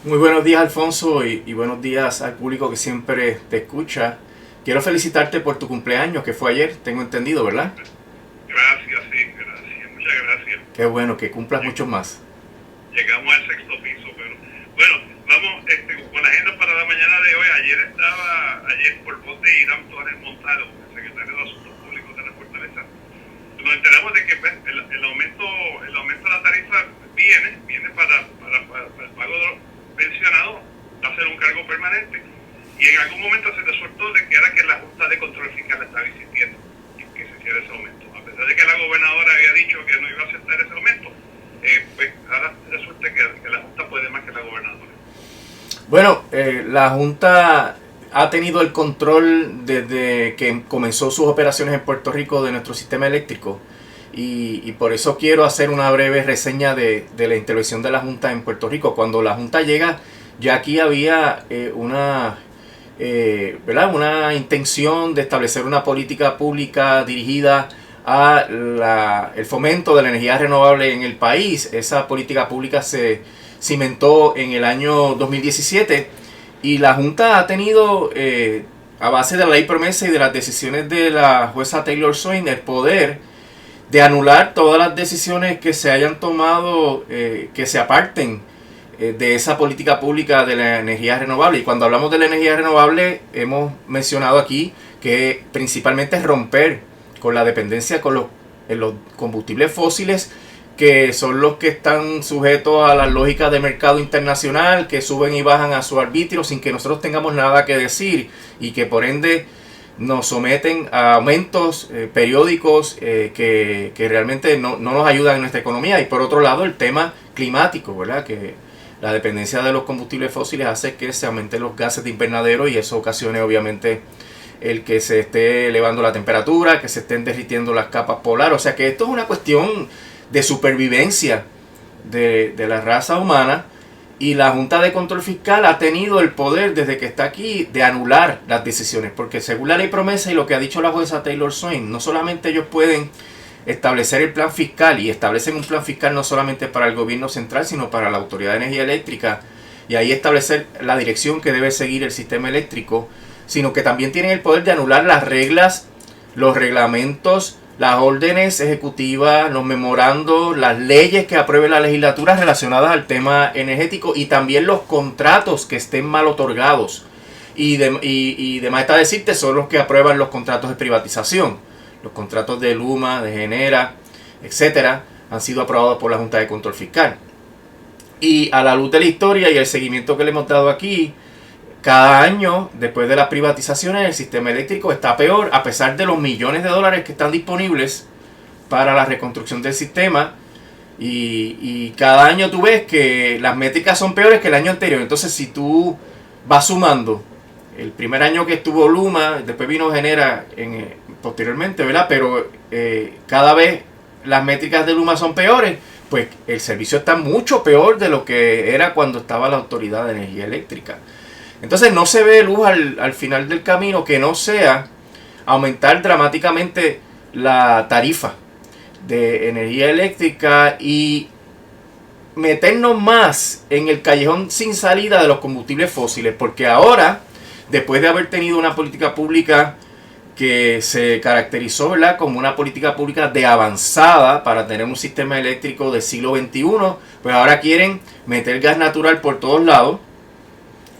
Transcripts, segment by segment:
Muy buenos días, Alfonso, y buenos días al público que siempre te escucha. Quiero felicitarte por tu cumpleaños, que fue ayer, tengo entendido, ¿verdad? Gracias, sí, gracias, muchas gracias. Qué bueno, que cumplas muchos más. Llegamos al sexto piso, pero bueno, vamos con la agenda para la mañana de hoy. Ayer por voz de Irán Torres Montalo, el secretario de Asuntos Públicos de la Fortaleza, nos enteramos de que pues, el aumento de la tarifa viene para el pago de los pensionados, va a ser un cargo permanente. Y en algún momento se te soltó de que era que la Junta de Control Fiscal estaba insistiendo en que se hiciera ese aumento. A pesar de que la gobernadora había dicho que no iba a aceptar ese aumento, pues ahora resulta que la Junta puede más que la gobernadora. Bueno, la Junta ha tenido el control desde que comenzó sus operaciones en Puerto Rico de nuestro sistema eléctrico. Y por eso quiero hacer una breve reseña de la intervención de la Junta en Puerto Rico. Cuando la Junta llega, ya aquí había una intención de establecer una política pública dirigida a el fomento de la energía renovable en el país. Esa política pública se cimentó en el año 2017 y la Junta ha tenido, a base de la ley promesa y de las decisiones de la jueza Taylor Swain, el poder de anular todas las decisiones que se hayan tomado, que se aparten de esa política pública de la energía renovable. Y cuando hablamos de la energía renovable, hemos mencionado aquí que principalmente es romper con la dependencia con los combustibles fósiles, que son los que están sujetos a las lógicas de mercado internacional, que suben y bajan a su arbitrio sin que nosotros tengamos nada que decir y que por ende nos someten a aumentos periódicos que realmente no nos ayudan en nuestra economía. Y por otro lado, el tema climático, ¿verdad? Que la dependencia de los combustibles fósiles hace que se aumenten los gases de invernadero y eso ocasione obviamente el que se esté elevando la temperatura, que se estén derritiendo las capas polares. O sea que esto es una cuestión de supervivencia de la raza humana. Y la Junta de Control Fiscal ha tenido el poder desde que está aquí de anular las decisiones, porque según la ley promesa y lo que ha dicho la jueza Taylor Swain, no solamente ellos pueden establecer el plan fiscal, y establecen un plan fiscal no solamente para el gobierno central, sino para la Autoridad de Energía Eléctrica, y ahí establecer la dirección que debe seguir el sistema eléctrico, sino que también tienen el poder de anular las reglas, los reglamentos, las órdenes ejecutivas, los memorandos, las leyes que apruebe la legislatura relacionadas al tema energético y también los contratos que estén mal otorgados. Y demás está decirte, son los que aprueban los contratos de privatización. Los contratos de Luma, de Genera, etcétera, han sido aprobados por la Junta de Control Fiscal. Y a la luz de la historia y el seguimiento que le hemos dado aquí, cada año, después de las privatizaciones, el sistema eléctrico está peor, a pesar de los millones de dólares que están disponibles para la reconstrucción del sistema. Y cada año tú ves que las métricas son peores que el año anterior. Entonces, si tú vas sumando el primer año que estuvo Luma, después vino Genera posteriormente, ¿verdad? Pero cada vez las métricas de Luma son peores, pues el servicio está mucho peor de lo que era cuando estaba la Autoridad de Energía Eléctrica. Entonces no se ve luz al final del camino que no sea aumentar dramáticamente la tarifa de energía eléctrica y meternos más en el callejón sin salida de los combustibles fósiles. Porque ahora, después de haber tenido una política pública que se caracterizó, ¿verdad?, como una política pública de avanzada para tener un sistema eléctrico del siglo XXI, pues ahora quieren meter gas natural por todos lados,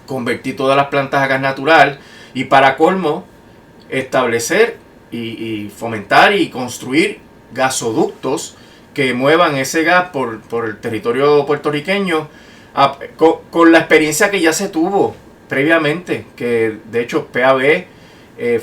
convertir todas las plantas a gas natural y para colmo establecer y fomentar y construir gasoductos que muevan ese gas por el territorio puertorriqueño con la experiencia que ya se tuvo previamente, que de hecho PAB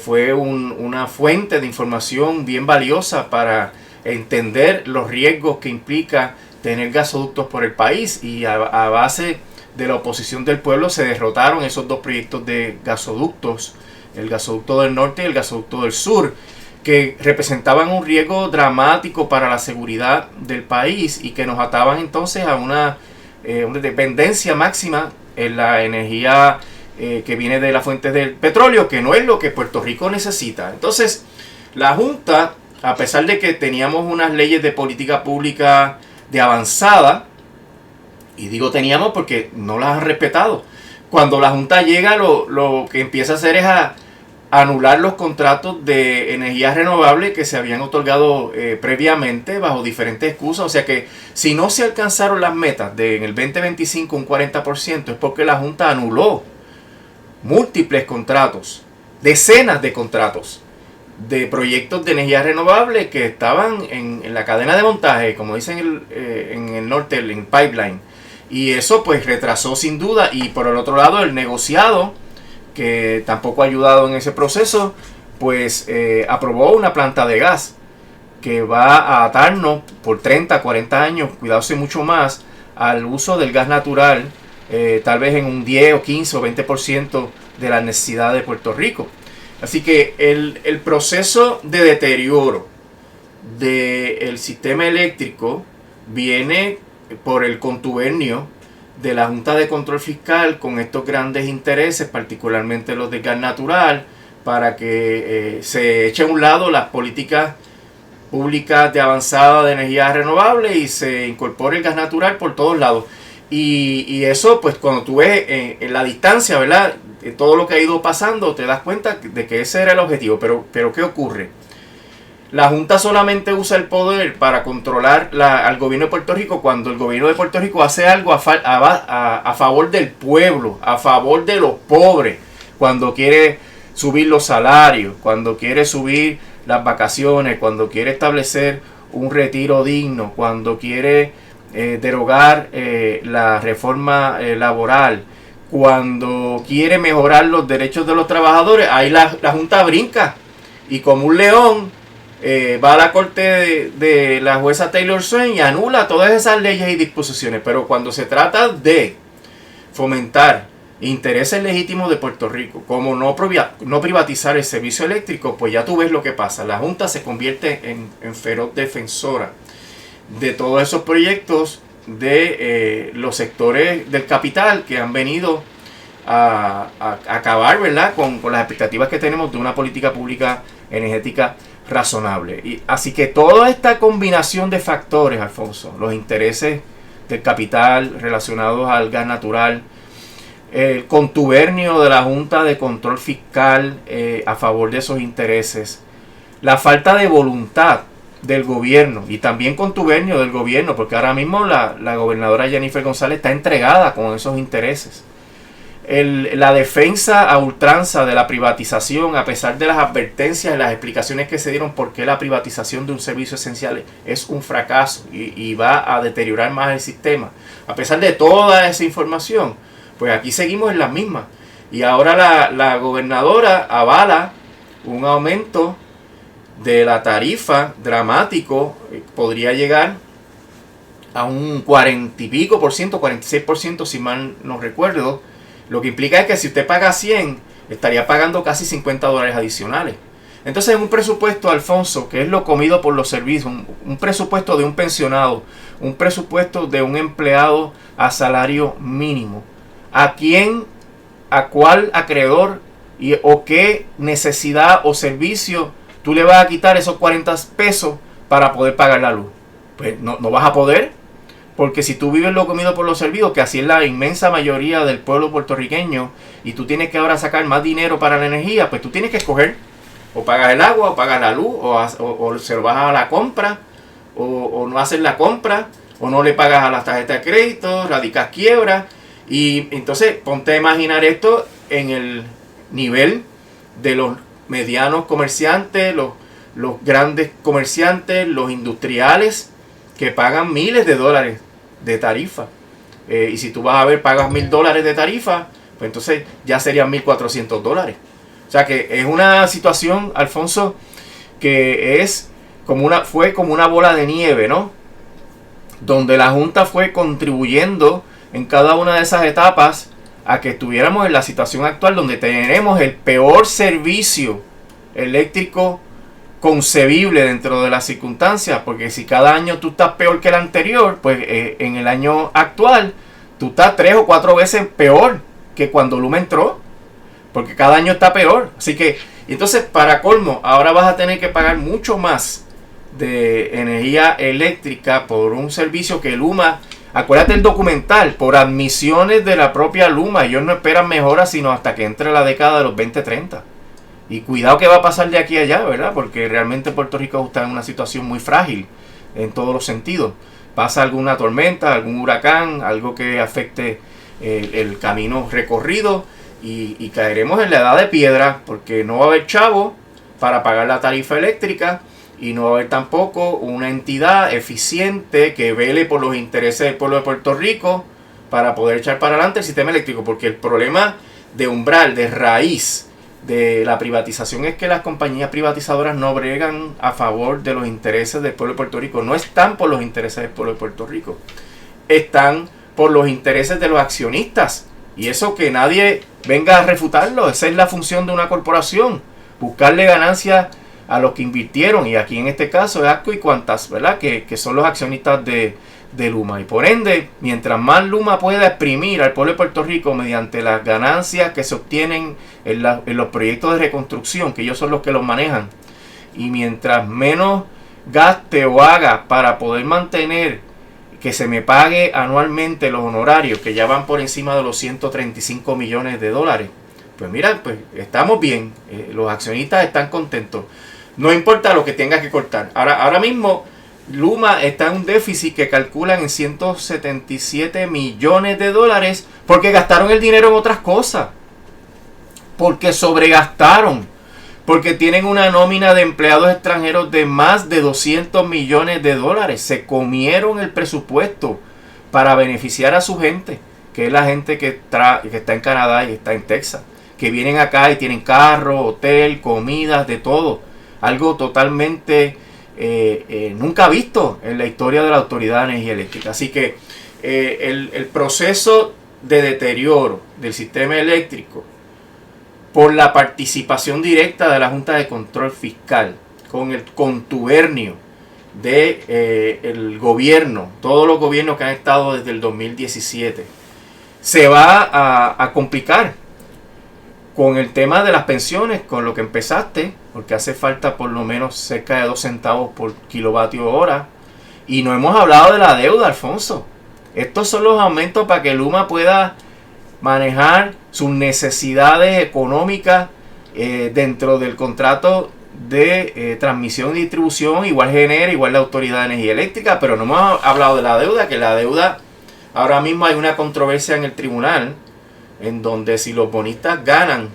fue una fuente de información bien valiosa para entender los riesgos que implica tener gasoductos por el país, y a base de la oposición del pueblo se derrotaron esos dos proyectos de gasoductos, el gasoducto del norte y el gasoducto del sur, que representaban un riesgo dramático para la seguridad del país y que nos ataban entonces a una dependencia máxima en la energía que viene de las fuentes del petróleo, que no es lo que Puerto Rico necesita. Entonces, la Junta, a pesar de que teníamos unas leyes de política pública de avanzada, Y digo teníamos porque no las han respetado. Cuando la Junta llega, lo que empieza a hacer es a anular los contratos de energías renovables que se habían otorgado previamente bajo diferentes excusas. O sea que si no se alcanzaron las metas de en el 2025 un 40%, es porque la Junta anuló múltiples contratos, decenas de contratos de proyectos de energía renovable que estaban en la cadena de montaje, como dicen en el norte, en pipeline. Y eso pues retrasó sin duda. Y por el otro lado, el negociado, que tampoco ha ayudado en ese proceso, pues aprobó una planta de gas que va a atarnos por 30, 40 años, cuidado si mucho más, al uso del gas natural, tal vez en un 10 o 15 o 20% de la necesidad de Puerto Rico. Así que el proceso de deterioro del sistema eléctrico viene por el contubernio de la Junta de Control Fiscal con estos grandes intereses, particularmente los de gas natural, para que se eche a un lado las políticas públicas de avanzada de energía renovable y se incorpore el gas natural por todos lados. Y eso, pues cuando tú ves en la distancia, ¿verdad?, todo lo que ha ido pasando, te das cuenta de que ese era el objetivo. Pero ¿qué ocurre? La Junta solamente usa el poder para controlar al gobierno de Puerto Rico cuando el gobierno de Puerto Rico hace algo a favor del pueblo, a favor de los pobres, cuando quiere subir los salarios, cuando quiere subir las vacaciones, cuando quiere establecer un retiro digno, cuando quiere derogar la reforma laboral, cuando quiere mejorar los derechos de los trabajadores. Ahí la Junta brinca y como un león va a la corte de la jueza Taylor Swain y anula todas esas leyes y disposiciones. Pero cuando se trata de fomentar intereses legítimos de Puerto Rico, como no privatizar el servicio eléctrico, pues ya tú ves lo que pasa. La Junta se convierte en feroz defensora de todos esos proyectos de los sectores del capital que han venido a acabar, ¿verdad?, con las expectativas que tenemos de una política pública energética razonable. Y así que toda esta combinación de factores, Alfonso, los intereses del capital relacionados al gas natural, el contubernio de la Junta de Control Fiscal a favor de esos intereses, la falta de voluntad del gobierno y también contubernio del gobierno, porque ahora mismo la gobernadora Jennifer González está entregada con esos intereses. La defensa a ultranza de la privatización, a pesar de las advertencias y las explicaciones que se dieron por qué la privatización de un servicio esencial es un fracaso y va a deteriorar más el sistema. A pesar de toda esa información, pues aquí seguimos en las mismas. Y ahora la gobernadora avala un aumento de la tarifa dramático, podría llegar a un 40 y pico por ciento, 46% si mal no recuerdo. Lo que implica es que si usted paga 100, estaría pagando casi $50 adicionales. Entonces, en un presupuesto, Alfonso, que es lo comido por los servicios, un presupuesto de un pensionado, un presupuesto de un empleado a salario mínimo, ¿a cuál acreedor o qué necesidad o servicio tú le vas a quitar esos 40 pesos para poder pagar la luz? Pues no vas a poder. Porque si tú vives lo comido por los servidos, que así es la inmensa mayoría del pueblo puertorriqueño, y tú tienes que ahora sacar más dinero para la energía, pues tú tienes que escoger, o pagas el agua, o pagas la luz, o se lo bajas a la compra, o no haces la compra, o no le pagas a las tarjetas de crédito, radicas quiebra. Y entonces ponte a imaginar esto en el nivel de los medianos comerciantes, los grandes comerciantes, los industriales, que pagan miles de dólares de tarifa. Y si tú vas a ver, pagas $1,000 de tarifa, pues entonces ya serían $1,400. O sea que es una situación, Alfonso, que fue como una bola de nieve, ¿no? Donde la Junta fue contribuyendo en cada una de esas etapas a que estuviéramos en la situación actual, donde tenemos el peor servicio eléctrico concebible dentro de las circunstancias, porque si cada año tú estás peor que el anterior, pues en el año actual tú estás 3 o 4 veces peor que cuando Luma entró, porque cada año está peor. Así que, entonces, para colmo, ahora vas a tener que pagar mucho más de energía eléctrica por un servicio que Luma Acuérdate el documental, por admisiones de la propia Luma, ellos no esperan mejoras sino hasta que entre la década de los 2030. Y cuidado que va a pasar de aquí a allá, ¿verdad? Porque realmente Puerto Rico está en una situación muy frágil en todos los sentidos. Pasa alguna tormenta, algún huracán, algo que afecte el camino recorrido y caeremos en la edad de piedra porque no va a haber chavo para pagar la tarifa eléctrica y no va a haber tampoco una entidad eficiente que vele por los intereses del pueblo de Puerto Rico para poder echar para adelante el sistema eléctrico, porque el problema de umbral, de raíz de la privatización es que las compañías privatizadoras no bregan a favor de los intereses del pueblo de Puerto Rico, no están por los intereses del pueblo de Puerto Rico, están por los intereses de los accionistas, y eso que nadie venga a refutarlo, esa es la función de una corporación, buscarle ganancias a los que invirtieron, y aquí en este caso es ATCO y Qantas, ¿verdad? Que son los accionistas de Luma, y por ende, mientras más Luma pueda exprimir al pueblo de Puerto Rico mediante las ganancias que se obtienen en los proyectos de reconstrucción, que ellos son los que los manejan, y mientras menos gaste o haga para poder mantener que se me pague anualmente los honorarios, que ya van por encima de los 135 millones de dólares, pues mira, pues estamos bien, los accionistas están contentos. No importa lo que tenga que cortar. Ahora mismo Luma está en un déficit que calculan en 177 millones de dólares porque gastaron el dinero en otras cosas. Porque sobregastaron. Porque tienen una nómina de empleados extranjeros de más de 200 millones de dólares. Se comieron el presupuesto para beneficiar a su gente, que es la gente que está en Canadá y está en Texas. Que vienen acá y tienen carro, hotel, comidas, de todo. Algo totalmente nunca visto en la historia de la Autoridad de Energía Eléctrica. Así que el proceso de deterioro del sistema eléctrico por la participación directa de la Junta de Control Fiscal con el contubernio del gobierno, todos los gobiernos que han estado desde el 2017, se va a complicar con el tema de las pensiones, con lo que empezaste, porque hace falta por lo menos cerca de 2 centavos por kilovatio hora. Y no hemos hablado de la deuda, Alfonso. Estos son los aumentos para que Luma pueda manejar sus necesidades económicas dentro del contrato de transmisión y distribución, igual genera, igual la Autoridad de Energía Eléctrica, pero no hemos hablado de la deuda, que la deuda, ahora mismo hay una controversia en el tribunal, en donde si los bonistas ganan,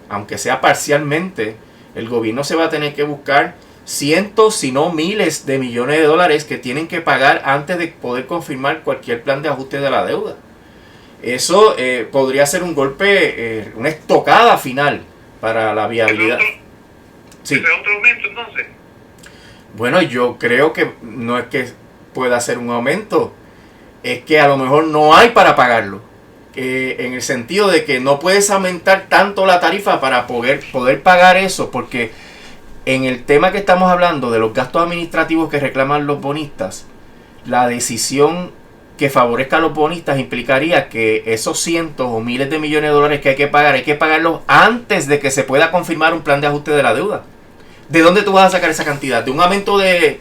aunque sea parcialmente, el gobierno se va a tener que buscar cientos, si no miles de millones de dólares que tienen que pagar antes de poder confirmar cualquier plan de ajuste de la deuda. Eso podría ser un golpe, una estocada final para la viabilidad. Sí. ¿Es otro aumento entonces? Bueno, yo creo que no es que pueda ser un aumento, es que a lo mejor no hay para pagarlo. En el sentido de que no puedes aumentar tanto la tarifa para poder pagar eso, porque en el tema que estamos hablando de los gastos administrativos que reclaman los bonistas, la decisión que favorezca a los bonistas implicaría que esos cientos o miles de millones de dólares que hay que pagarlos antes de que se pueda confirmar un plan de ajuste de la deuda. ¿De dónde tú vas a sacar esa cantidad? ¿De un aumento de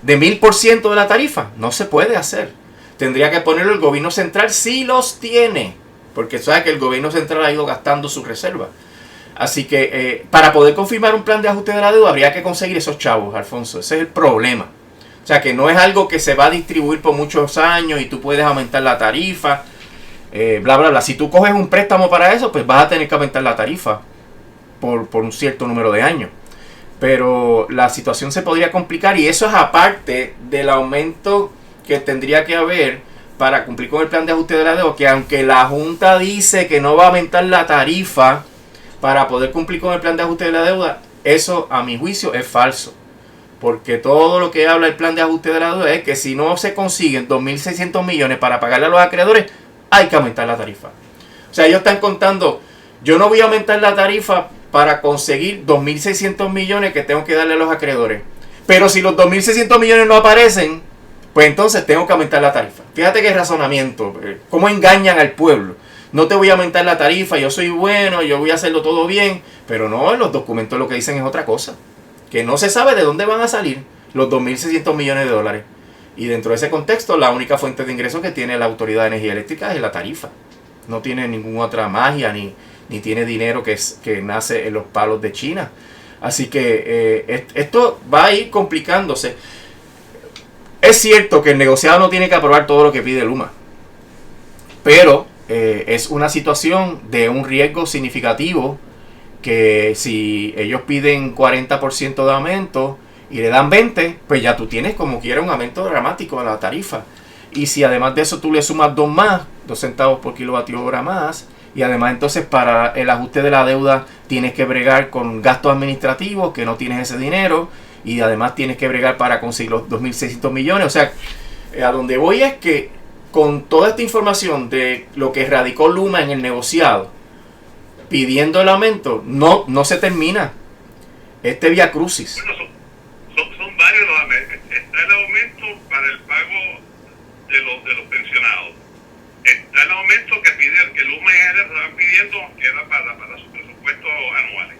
1000% de la tarifa? No se puede hacer. Tendría que ponerlo el gobierno central si los tiene, porque sabe que el gobierno central ha ido gastando sus reservas. Así que para poder confirmar un plan de ajuste de la deuda habría que conseguir esos chavos, Alfonso. Ese es el problema. O sea que no es algo que se va a distribuir por muchos años y tú puedes aumentar la tarifa, bla, bla, bla. Si tú coges un préstamo para eso, pues vas a tener que aumentar la tarifa por un cierto número de años. Pero la situación se podría complicar y eso es aparte del aumento que tendría que haber para cumplir con el plan de ajuste de la deuda, que aunque la Junta dice que no va a aumentar la tarifa para poder cumplir con el plan de ajuste de la deuda, eso a mi juicio es falso. Porque todo lo que habla el plan de ajuste de la deuda es que si no se consiguen 2.600 millones para pagarle a los acreedores, hay que aumentar la tarifa. O sea, ellos están contando, yo no voy a aumentar la tarifa para conseguir 2.600 millones que tengo que darle a los acreedores. Pero si los 2.600 millones no aparecen, pues entonces tengo que aumentar la tarifa. Fíjate qué razonamiento, cómo engañan al pueblo. No te voy a aumentar la tarifa, yo soy bueno, yo voy a hacerlo todo bien. Pero no, en los documentos lo que dicen es otra cosa. Que no se sabe de dónde van a salir los 2.600 millones de dólares. Y dentro de ese contexto, la única fuente de ingresos que tiene la Autoridad de Energía Eléctrica es la tarifa. No tiene ninguna otra magia, ni tiene dinero que nace en los palos de China. Así que esto va a ir complicándose. Es cierto que el negociado no tiene que aprobar todo lo que pide Luma, pero es una situación de un riesgo significativo que si ellos piden 40% de aumento y le dan 20%, pues ya tú tienes como quiera un aumento dramático a la tarifa. Y si además de eso tú le sumas 2 centavos por kilovatio hora más, y además entonces para el ajuste de la deuda tienes que bregar con gastos administrativos, que no tienes ese dinero, y además tienes que bregar para conseguir los 2.600 millones. O sea, a donde voy es que con toda esta información de lo que radicó Luma en el negociado, pidiendo el aumento, no se termina este viacrucis. Bueno, son varios los aumentos. Está el aumento para el pago de los pensionados. Está el aumento que Luma y GR estaban pidiendo, que era para sus presupuestos anuales.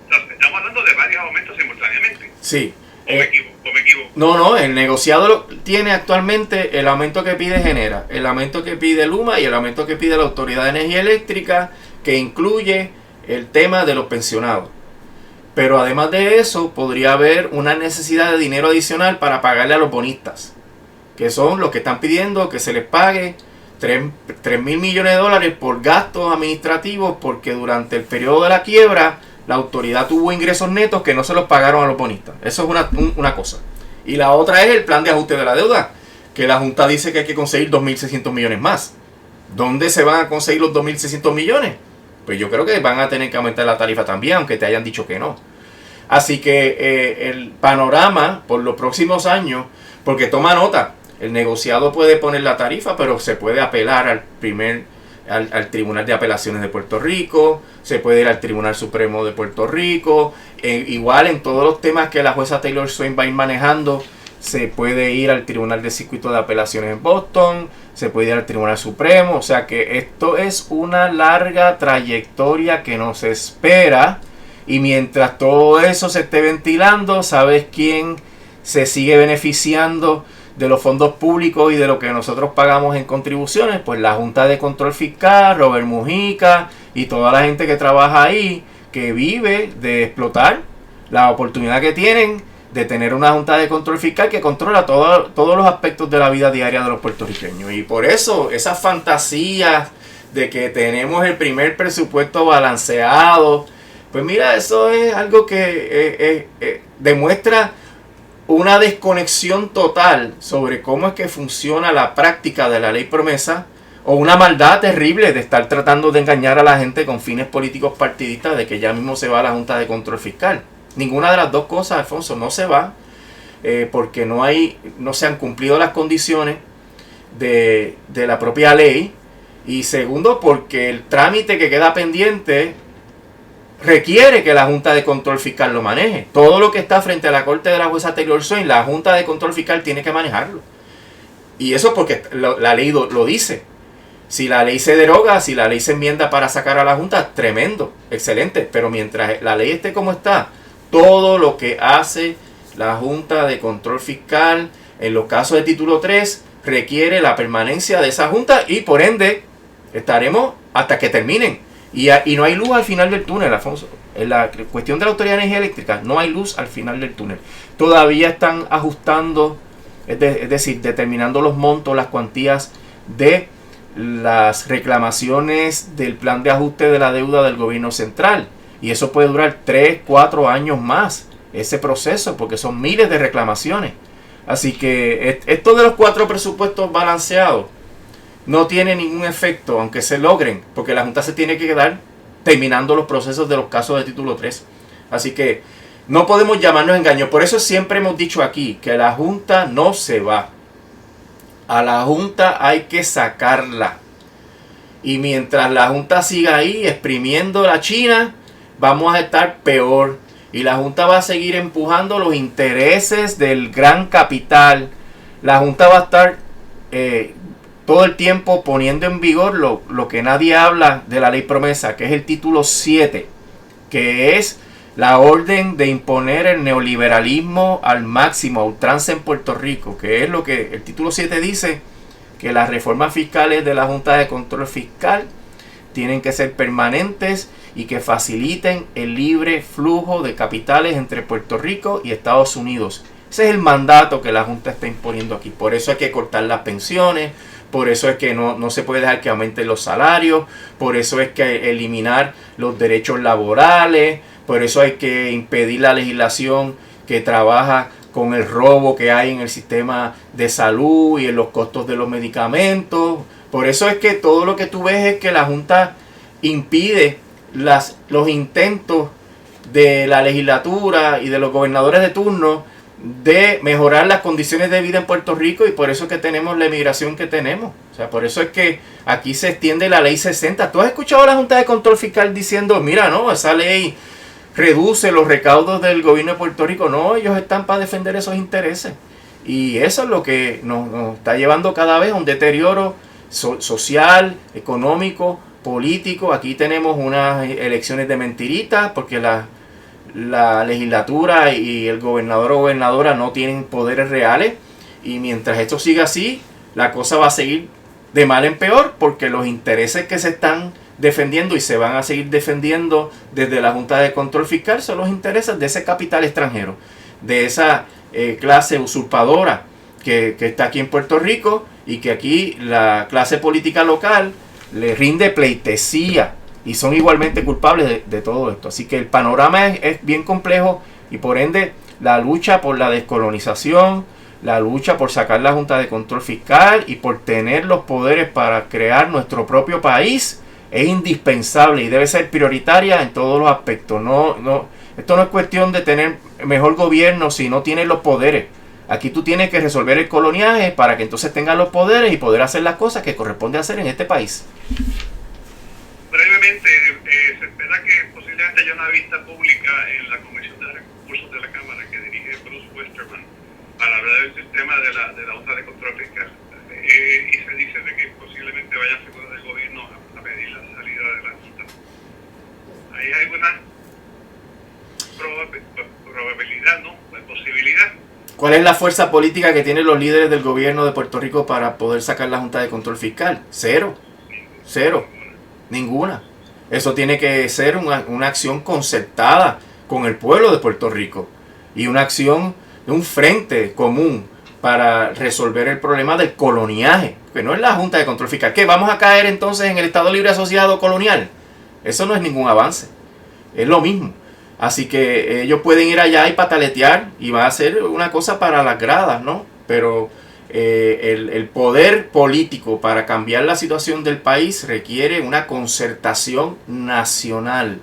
O sea, estamos hablando de varios aumentos simultáneamente. Sí. ¿O me equivoco? No, el negociado tiene actualmente el aumento que pide Genera, el aumento que pide Luma y el aumento que pide la Autoridad de Energía Eléctrica, que incluye el tema de los pensionados. Pero además de eso, podría haber una necesidad de dinero adicional para pagarle a los bonistas, que son los que están pidiendo que se les pague 3.000 millones de dólares por gastos administrativos, porque durante el periodo de la quiebra la autoridad tuvo ingresos netos que no se los pagaron a los bonistas. Eso es una cosa. Y la otra es el plan de ajuste de la deuda, que la Junta dice que hay que conseguir 2.600 millones más. ¿Dónde se van a conseguir los 2.600 millones? Pues yo creo que van a tener que aumentar la tarifa también, aunque te hayan dicho que no. Así que el panorama por los próximos años, porque toma nota, el negociado puede poner la tarifa, pero se puede apelar al Tribunal de Apelaciones de Puerto Rico, se puede ir al Tribunal Supremo de Puerto Rico, igual en todos los temas que la jueza Taylor Swain va a ir manejando, se puede ir al Tribunal de Circuito de Apelaciones en Boston, se puede ir al Tribunal Supremo. O sea que esto es una larga trayectoria que nos espera, y mientras todo eso se esté ventilando, ¿sabes quién se sigue beneficiando de los fondos públicos y de lo que nosotros pagamos en contribuciones? Pues la Junta de Control Fiscal, Robert Mujica y toda la gente que trabaja ahí, que vive de explotar la oportunidad que tienen de tener una Junta de Control Fiscal que controla todos los aspectos de la vida diaria de los puertorriqueños. Y por eso esas fantasías de que tenemos el primer presupuesto balanceado, pues mira, eso es algo que demuestra una desconexión total sobre cómo es que funciona la práctica de la ley promesa, o una maldad terrible de estar tratando de engañar a la gente con fines políticos partidistas de que ya mismo se va a la Junta de Control Fiscal. Ninguna de las dos cosas, Alfonso, no se va, porque no se han cumplido las condiciones de la propia ley, y segundo, porque el trámite que queda pendiente requiere que la Junta de Control Fiscal lo maneje. Todo lo que está frente a la corte de la jueza Taylor Swain, la Junta de Control Fiscal tiene que manejarlo. Y eso porque la ley lo dice. Si la ley se deroga, si la ley se enmienda para sacar a la Junta, tremendo, excelente. Pero mientras la ley esté como está, todo lo que hace la Junta de Control Fiscal en los casos de título 3 requiere la permanencia de esa Junta, y por ende estaremos hasta que terminen. Y no hay luz al final del túnel, Alfonso. En la cuestión de la Autoridad de Energía Eléctrica, no hay luz al final del túnel. Todavía están ajustando, es decir, determinando los montos, las cuantías de las reclamaciones del plan de ajuste de la deuda del gobierno central. Y eso puede durar 3, 4 años más, ese proceso, porque son miles de reclamaciones. Así que esto de los 4 presupuestos balanceados no tiene ningún efecto, aunque se logren, porque la Junta se tiene que quedar terminando los procesos de los casos de título 3. Así que no podemos llamarnos engaños. Por eso siempre hemos dicho aquí que la Junta no se va. A la Junta hay que sacarla. Y mientras la Junta siga ahí exprimiendo la China, vamos a estar peor. Y la Junta va a seguir empujando los intereses del gran capital. La Junta va a estar todo el tiempo poniendo en vigor lo que nadie habla de la ley promesa, que es el título 7, que es la orden de imponer el neoliberalismo al máximo, a ultranza en Puerto Rico, que es lo que el título 7 dice, que las reformas fiscales de la Junta de Control Fiscal tienen que ser permanentes y que faciliten el libre flujo de capitales entre Puerto Rico y Estados Unidos. Ese es el mandato que la Junta está imponiendo aquí. Por eso hay que cortar las pensiones, por eso es que no se puede dejar que aumenten los salarios, por eso es que eliminar los derechos laborales, por eso hay que impedir la legislación que trabaja con el robo que hay en el sistema de salud y en los costos de los medicamentos. Por eso es que todo lo que tú ves es que la Junta impide los intentos de la legislatura y de los gobernadores de turno de mejorar las condiciones de vida en Puerto Rico, y por eso es que tenemos la emigración que tenemos. O sea, por eso es que aquí se extiende la ley 60. ¿Tú has escuchado a la Junta de Control Fiscal diciendo, mira, no, esa ley reduce los recaudos del gobierno de Puerto Rico? No, ellos están para defender esos intereses. Y eso es lo que nos está llevando cada vez a un deterioro social, económico, político. Aquí tenemos unas elecciones de mentiritas porque la legislatura y el gobernador o gobernadora no tienen poderes reales, y mientras esto siga así, la cosa va a seguir de mal en peor, porque los intereses que se están defendiendo y se van a seguir defendiendo desde la Junta de Control Fiscal son los intereses de ese capital extranjero, de esa clase usurpadora que está aquí en Puerto Rico, y que aquí la clase política local le rinde pleitesía y son igualmente culpables de todo esto. Así que el panorama es bien complejo, y por ende la lucha por la descolonización, la lucha por sacar la Junta de Control Fiscal y por tener los poderes para crear nuestro propio país es indispensable y debe ser prioritaria en todos los aspectos. Esto no es cuestión de tener mejor gobierno si no tienes los poderes. Aquí tú tienes que resolver el coloniaje para que entonces tengas los poderes y poder hacer las cosas que corresponde hacer en este país. Brevemente, se espera que posiblemente haya una vista pública en la Comisión de Recursos de la Cámara que dirige Bruce Westerman para hablar del sistema de la Junta de Control Fiscal. Y se dice de que posiblemente vaya figura del gobierno a pedir la salida de la Junta. ¿Hay alguna probabilidad, no? Posibilidad? ¿Cuál es la fuerza política que tienen los líderes del gobierno de Puerto Rico para poder sacar la Junta de Control Fiscal? Cero. Ninguna. Eso tiene que ser una acción concertada con el pueblo de Puerto Rico y una acción de un frente común para resolver el problema del coloniaje, que no es la Junta de Control Fiscal. ¿Qué? ¿Vamos a caer entonces en el Estado Libre Asociado colonial? Eso no es ningún avance. Es lo mismo. Así que ellos pueden ir allá y pataletear y va a ser una cosa para las gradas, ¿no? Pero el poder político para cambiar la situación del país requiere una concertación nacional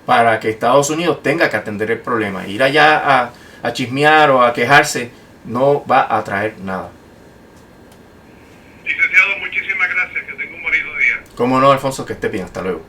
para que Estados Unidos tenga que atender el problema. Ir allá a chismear o a quejarse no va a traer nada. Licenciado, muchísimas gracias. Que tenga un bonito día. Cómo no, Alfonso, que esté bien. Hasta luego.